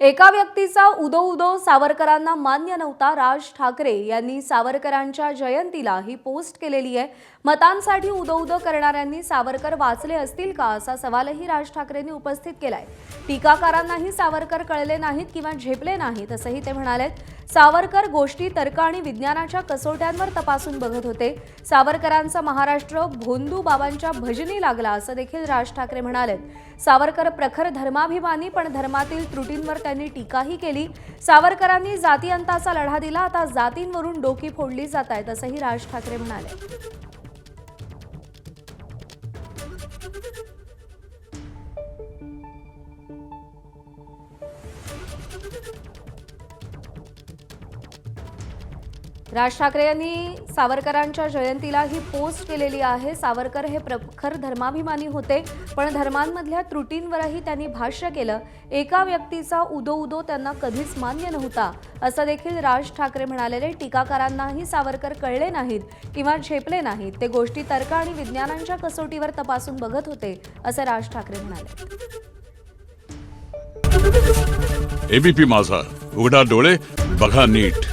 एका व्यक्तीचा उदो उदो सावरकरांना मान्य नव्हता। राज ठाकरे यांनी सावरकरांच्या जयंतीला ही पोस्ट केलेली आहे। मतांसाठी उदो उदो करणाऱ्यांनी सावरकर वाचले असतील का असा सवालही राज ठाकरेंनी उपस्थित केलाय। टीकाकारांनाही सावरकर कळले नाहीत किंवा झेपले नाहीत असंही ते म्हणाले। सावरकर गोष्टी तर्क आणि विज्ञानाच्या कसोट्यांवर तपासून बघत होते। सावरकरांचा महाराष्ट्र भोंदू बाबांच्या भजनी लागला असं देखील राज ठाकरे म्हणाले। सावरकर प्रखर धर्माभिमानी, पण धर्मातील त्रुटींवर त्यांनी टीकाही केली। सावरकरांनी जातीअंताचा लढा दिला, आता जातींवरून डोकी फोडली जात आहेत असंही राज ठाकरे म्हणाले। राज ठाकरे यांनी सावरकरांच्या जयंतीला ही पोस्ट केलेली आहे। सावरकर हे प्रखर धर्माभिमानी होते, पण धर्मांमधल्या त्रुटींवरही त्यांनी भाष्य केलं। एका व्यक्तीचा उदो उदो त्यांना कधीच मान्य नव्हता असं देखील राज ठाकरे म्हणाले। टीकाकारांनाही सावरकर कळले नाहीत किंवा झेपले नाहीत, ते गोष्टी तर्क आणि विज्ञानांच्या कसोटीवर तपासून बघत होते असं राज ठाकरे म्हणाले। एबीपी माझा, उघडा डोळे बघा नीट।